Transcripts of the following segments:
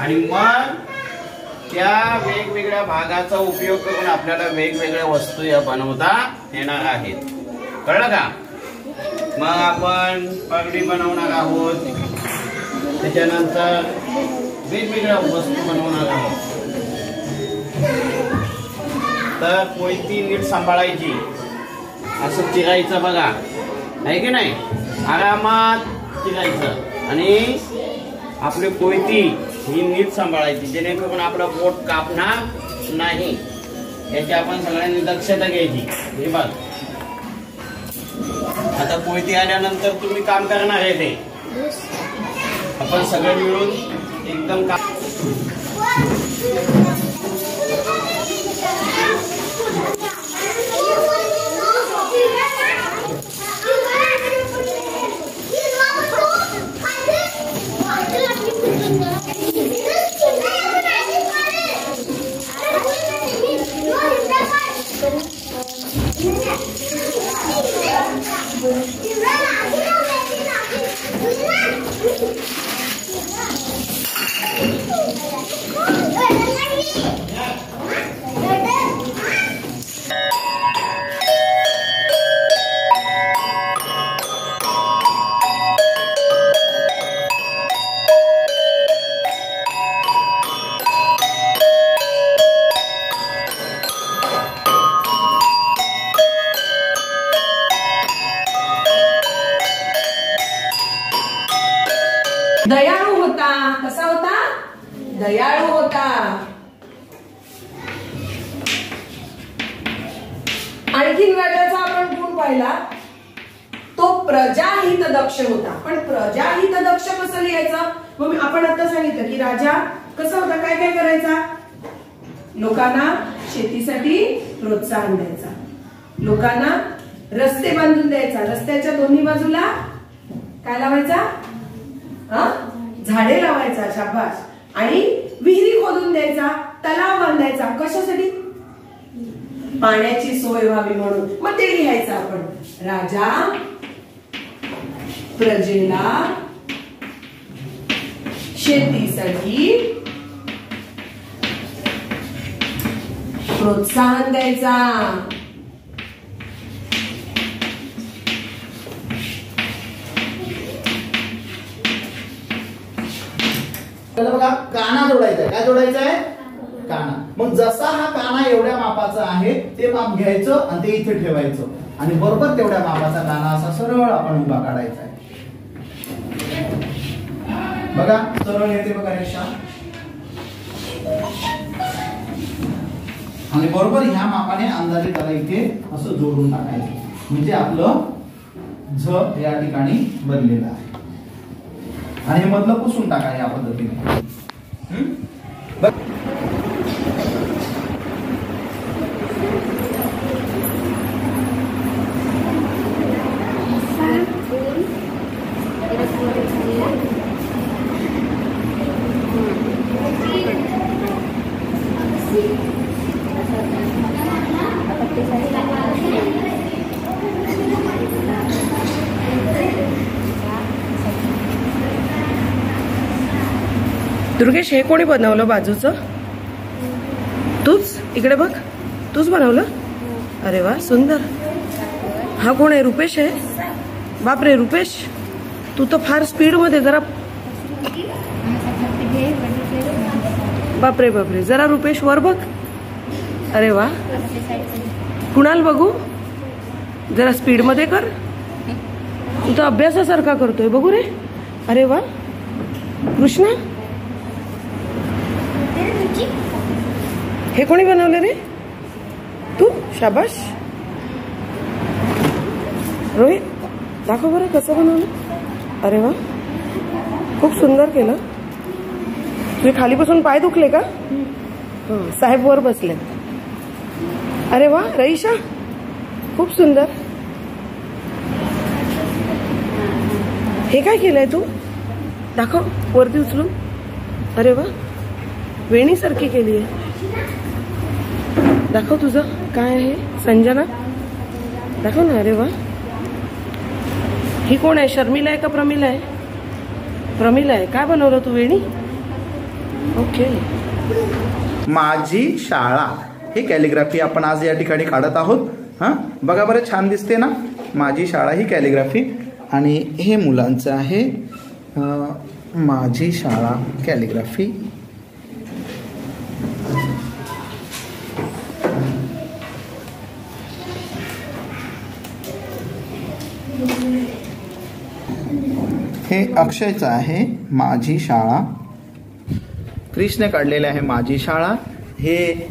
आणि मग त्या वेगवेगळ्या भागाचा उपयोग करून आपल्याला वेगवेगळ्या वस्तू या बनवता येणार आहेत. कळलं का? मग आपण पगडी बनवणार आहोत, त्याच्यानंतर वेगवेगळ्या वस्तू बनवणार आहोत. तर कोयती नीट सांभाळायची, असं चिरायचं बघा, आहे की नाही? आरामात चिरायचं आणि आपली कोयती ही नीट सांभाळायची, जेणेकरून आपलं बोट कापणार नाही. याची आपण सगळ्यांनी दक्षता घ्यायची. हे बघ, आता कोयती आल्यानंतर तुम्ही काम करणार आहे ते आपण सगळे मिळून एकदम काम. दयाळू होता. कसा होता? दयाळू होता. आणखीन राजाचा आपण गुण पाहिला, तो प्रजाहित दक्ष होता. पण प्रजाहित दक्ष कसं लिहायचं? मग आपण आता सांगितलं की राजा कसा होता, काय काय करायचा? लोकांना शेतीसाठी प्रोत्साहन द्यायचा, लोकांना रस्ते बांधून द्यायचा, रस्त्याच्या दोन्ही बाजूला काय लावायचा? झाडे लावायचा, शाबास. आणि विहिरी खोदून द्यायचा, तलाव बांधायचा. कशासाठी? पाण्याची सोय व्हावी म्हणून. मग ते लिहायचं आपण. राजा प्रजेला शेतीसाठी प्रोत्साहन द्यायचा. बघा, काना जोडायचा आहे. काय जोडायचं आहे? काना. मग जसा हा काना एवढ्या मापाचा आहे ते माप घ्यायचं आणि ते इथे ठेवायचं आणि बरोबर तेवढ्या मापाचा काना असा सरळ आपण उभा काढायचा आहे. बघा, सरळ येते बघा रेषा. आणि बरोबर ह्या मापाने अंदाजे त्याला इथे असं जोडून टाकायचं, म्हणजे आपलं झ या ठिकाणी बनलेलं आहे. आणि हे मधलं पुसून टाका या पद्धतीने. दुर्गेश, हे कोणी बनवलं बाजूचं? तूच? इकडे बघ, तूच बनवलं? अरे वा, सुंदर. हा कोण आहे? रुपेश आहे? बापरे रुपेश, तू तर फार स्पीड मध्ये. जरा बापरे बापरे, जरा रुपेश वर बघ. अरे वा. कुणाल बघू, जरा स्पीड मध्ये कर. तू तर अभ्यासासारखा करतोय, बघू रे. अरे वा. कृष्णा, हे कोणी बनवलं रे? तू? शाबाश. रोहित, दाखव बरं कसं बनवलं. अरे वा, खूप सुंदर केलं. तुझे खालीपासून पाय दुखले का? साहेब वर बसले. अरे वा. रईशा, खूप सुंदर. हे काय केलंय तू? दाखव वरती उचलून. अरे वा, वेणीसारखी केली आहे. दाखव तुझं काय आहे. संजना, दाखव ना. अरे वा. ही कोण आहे? शर्मिला आहे का प्रमिला आहे? प्रमिला आहे. काय बनवलं तू? वेणी. ओके. माझी शाळा हे कॅलिग्राफी आपण आज या ठिकाणी काढत आहोत. हां, बघा बरं, छान दिसते ना. माझी शाळा ही कॅलिग्राफी आणि हे मुलांचं आहे माझी शाळा कॅलिग्राफी. हे अक्षयचं आहे माझी शाळा. क्रिशने काढलेले आहे माझी शाळा. हे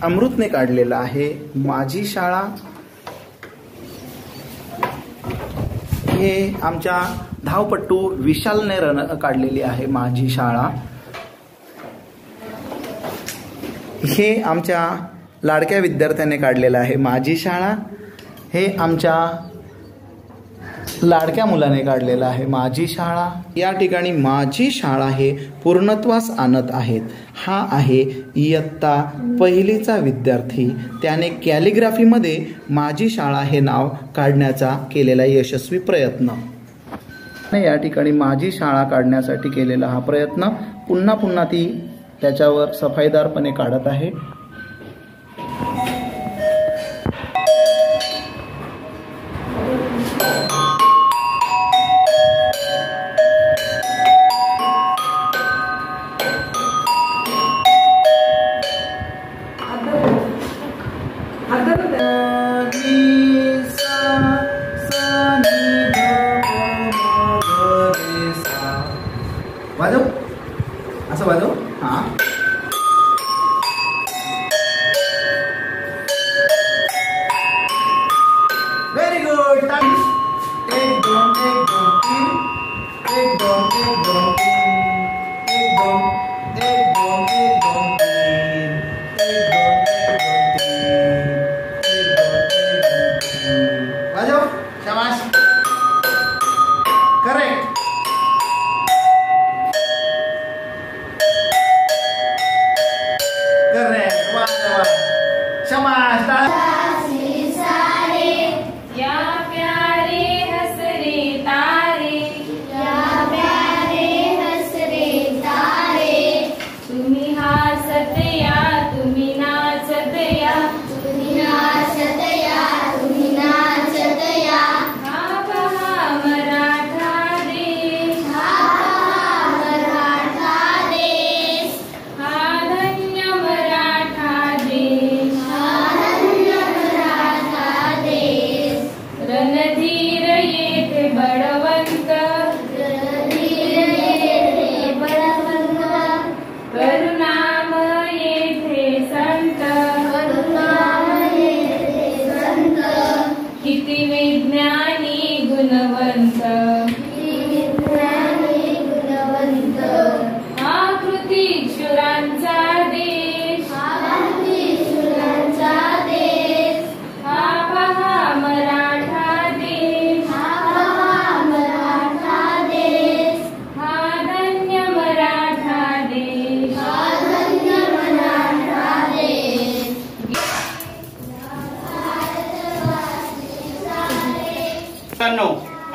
अमृतने काढलेलं आहे माझी शाळा. हे आमच्या धावपट्टू विशालने काढलेली आहे माझी शाळा. हे आमच्या लाडक्या विद्यार्थ्याने काढलेलं आहे माझी शाळा. हे आमच्या लाडक्या मुलाने काढलेलं आहे माझी शाळा. या ठिकाणी माझी शाळा हे पूर्णत्वास आणत आहेत. हा आहे इयत्ता पहिलीचा विद्यार्थी. त्याने कॅलिग्राफीमध्ये माझी शाळा हे नाव काढण्याचा केलेला यशस्वी प्रयत्न. या ठिकाणी माझी शाळा काढण्यासाठी केलेला हा प्रयत्न पुन्हा पुन्हा ती त्याच्यावर सफाईदारपणे काढत आहे. वाजव, असं वाजव. हां, व्हेरी गुड. टाइम. 1 2 1 2 3 1 2 1 2 3 1 2 1 2 1 2 3 1 2 1 2 3 वाजव. शाबाश. करेक्ट.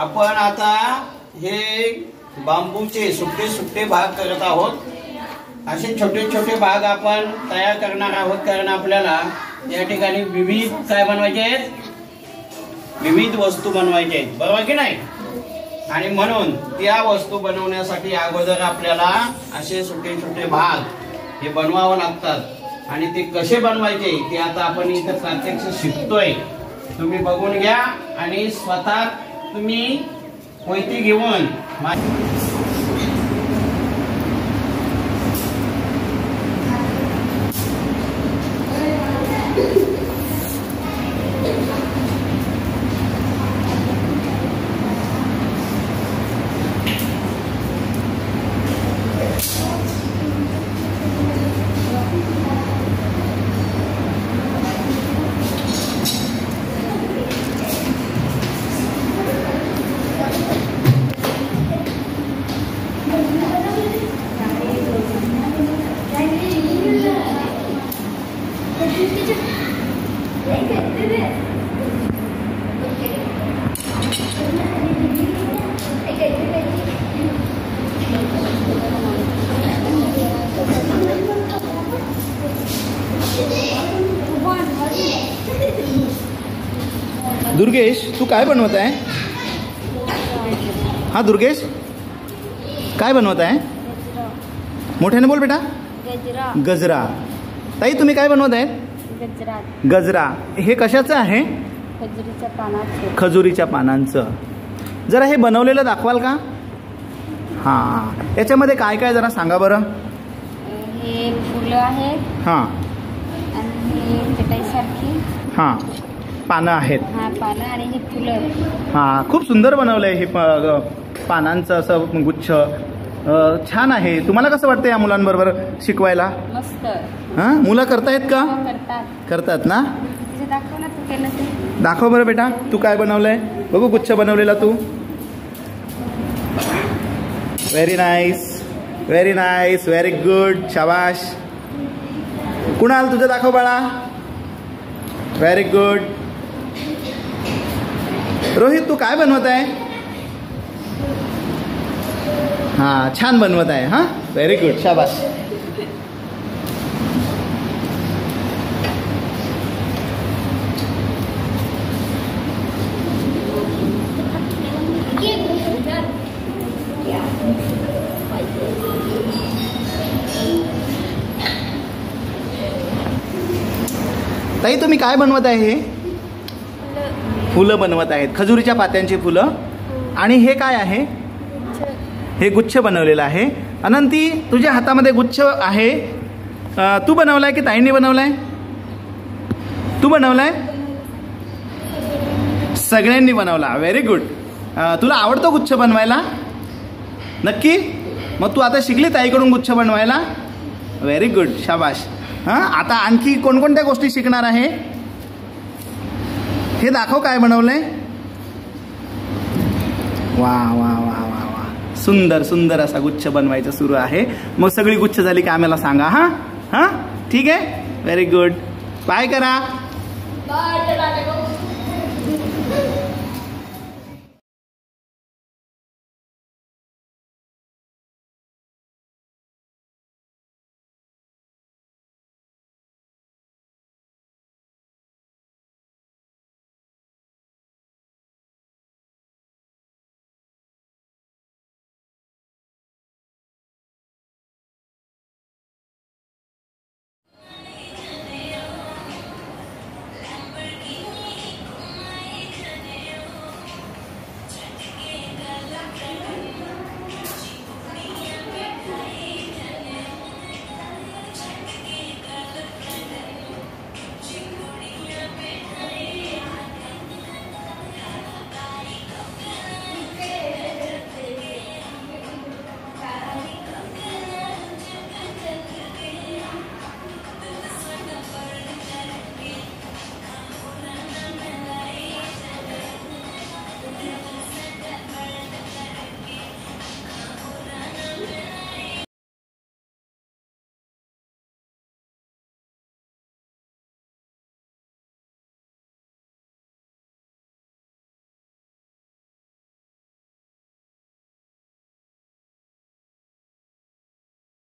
आपण आता हे बांबूचे सुट्टे सुट्टे भाग करत आहोत. असे छोटे छोटे भाग आपण तयार करणार आहोत, कारण आपल्याला या ठिकाणी विविध काय बनवायचे आहेत, विविध वस्तू बनवायचे आहेत, बरोबर की नाही. आणि म्हणून त्या वस्तू बनवण्यासाठी अगोदर आपल्याला असे छोटे छोटे भाग हे बनवावं लागतात. आणि ते कसे बनवायचे ते आता आपण इथे प्रात्यक्षिक शिकतोय. तुम्ही बघून घ्या आणि स्वतः तुम्ही कोयती घेऊन दुर्गेश तू काय बनवत आहे? हा दुर्गेश काय बनवत आहे? मोठ्याने बोल बेटा. गजरा. गजरा. ताई तुम्ही काय बनवत आहे? गजरा. गजरा. हे कशाचं आहे? खजुरीच्या पानाचं. खजुरीच्या पानांचं. जरा हे बनवलेलं दाखवाल का? हां याच्यामध्ये काय काय जरा सांगा बरं. हे फुलं आहेत. हां आणि हे चटाईसारखी. हां पानं आहेत. हा पानं आणि हे फुलं. हां खूप सुंदर बनवलंय हे पानांचं असं गुच्छ. छान आहे. तुम्हाला कसं वाटतं या मुलांबरोबर शिकवायला? मस्त. हां मुलं करतायत का? करतात. करतात ना. तुझे दाखव ना तू केलं ते. दाखव बरं बेटा तू काय बनवलंय. बघू गुच्छ बनवलेला तू. Very nice very nice very good. शाबाश. कुणाल तुझं दाखव बाळा. Very good. रोहित तू काय बनवत आहे? हां छान बनवत आहे. हां व्हेरी गुड. शाबाश. ताई तुम्ही काय बनवत आहे? हे फुलं बनवत आहेत. खजुरीच्या पात्यांची फुलं. आणि हे काय आहे? हे गुच्छ बनवलेलं आहे. अनंती तुझ्या हातामध्ये गुच्छ आहे. तू बनवलाय की ताईंनी बनवलाय? तू बनवलाय? सगळ्यांनी बनवला. Very good. तुला आवडतो गुच्छ बनवायला? नक्की. मग तू आता शिकली ताईकडून गुच्छ बनवायला? Very good. शाबाश. हां आता आणखी कोणकोणत्या गोष्टी शिकणार आहे? हे दाखव काय बनवलंय. वा वा वा वा वा. सुंदर सुंदर असा गुच्छ बनवायचं सुरू आहे. मग सगळी गुच्छ झाली की आम्हाला सांगा. हां हां ठीक आहे. Very good. बाय करा.